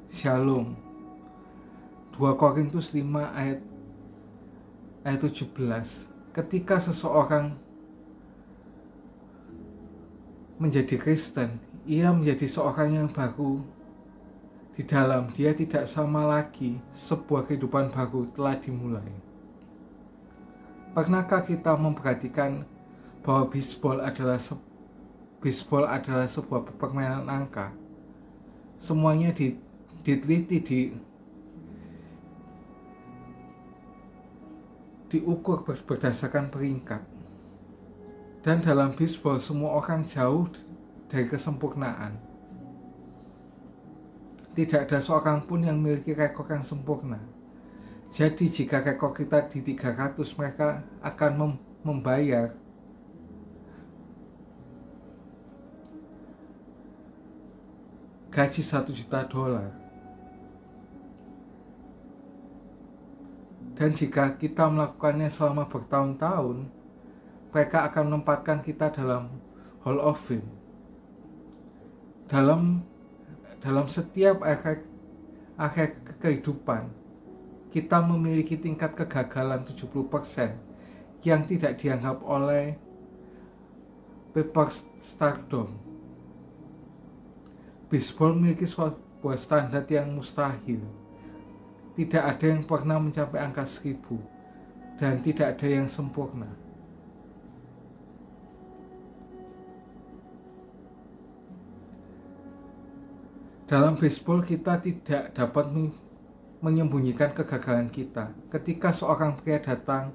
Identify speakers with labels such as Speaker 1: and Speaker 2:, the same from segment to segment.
Speaker 1: Shalom. 2 Korintus 5 ayat 17. Ketika seseorang menjadi Kristen, ia menjadi seorang yang baru di dalam. Dia tidak sama lagi, sebuah kehidupan baru telah dimulai. Pernahkah kita memperhatikan bahwa bisbol adalah sebuah permainan angka? Semuanya diteliti, diukur berdasarkan peringkat. Dan dalam bisbol semua orang jauh dari kesempurnaan. Tidak ada seorang pun yang memiliki rekor yang sempurna. Jadi jika rekor kita di 300, mereka akan membayar gaji $1 juta. Dan jika kita melakukannya selama bertahun-tahun, mereka akan menempatkan kita dalam Hall of Fame. Dalam setiap akhir kehidupan, kita memiliki tingkat kegagalan 70% yang tidak dianggap oleh paper stardom. Bisbol memiliki sebuah standar yang mustahil. Tidak ada yang pernah mencapai angka 1000 dan tidak ada yang sempurna. Dalam baseball kita tidak dapat menyembunyikan kegagalan kita. Ketika seorang pria datang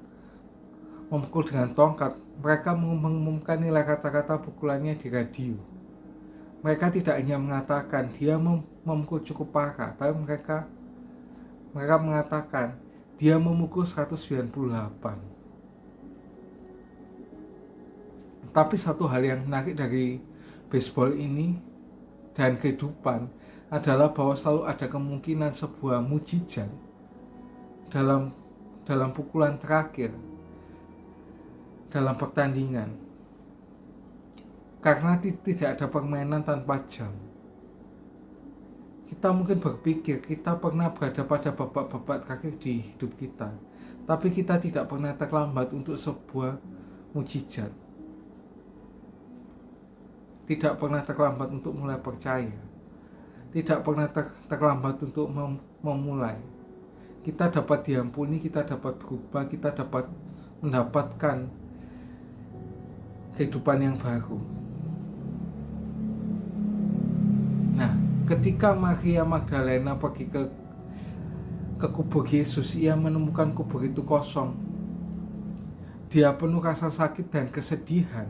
Speaker 1: memukul dengan tongkat, mereka mengumumkan nilai kata-kata pukulannya di radio. Mereka tidak hanya mengatakan dia memukul cukup parah, tapi mereka mengatakan dia memukul 198. Tapi satu hal yang menarik dari baseball ini dan kehidupan adalah bahwa selalu ada kemungkinan sebuah mukjizat dalam pukulan terakhir dalam pertandingan. Karena tidak ada permainan tanpa jam. Kita mungkin berpikir kita pernah berada pada babak-babak terakhir di hidup kita, tapi kita tidak pernah terlambat untuk sebuah mukjizat. Tidak pernah terlambat untuk mulai percaya. Tidak pernah terlambat untuk memulai. Kita dapat diampuni, kita dapat berubah, kita dapat mendapatkan kehidupan yang baru. Nah, ketika Maria Magdalena pergi ke kubur Yesus, ia menemukan kubur itu kosong. Dia penuh rasa sakit dan kesedihan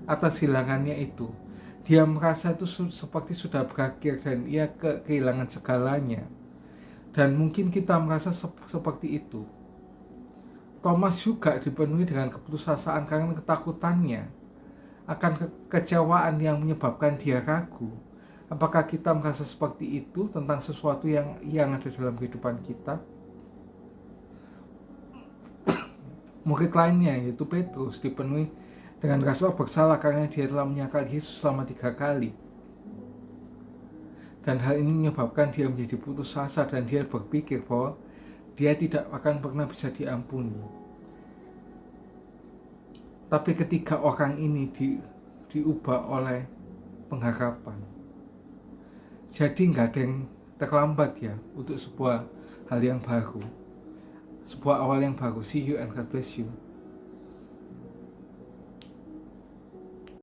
Speaker 1: atas hilangannya itu. Dia merasa itu seperti sudah berakhir dan ia kehilangan segalanya. Dan mungkin kita merasa seperti itu. Thomas juga dipenuhi dengan keputusasaan karena ketakutannya akan kekecewaan yang menyebabkan dia ragu. Apakah kita merasa seperti itu tentang sesuatu yang ada dalam kehidupan kita? Murid lainnya yaitu Petrus dipenuhi dengan rasa bersalah karena dia telah menyangkal Yesus selama 3 kali. Dan hal ini menyebabkan dia menjadi putus asa dan dia berpikir bahwa dia tidak akan pernah bisa diampuni. Tapi ketika orang ini diubah oleh pengharapan, jadi nggak ada yang terlambat ya untuk sebuah hal yang baru, sebuah awal yang baru. See you and God bless you.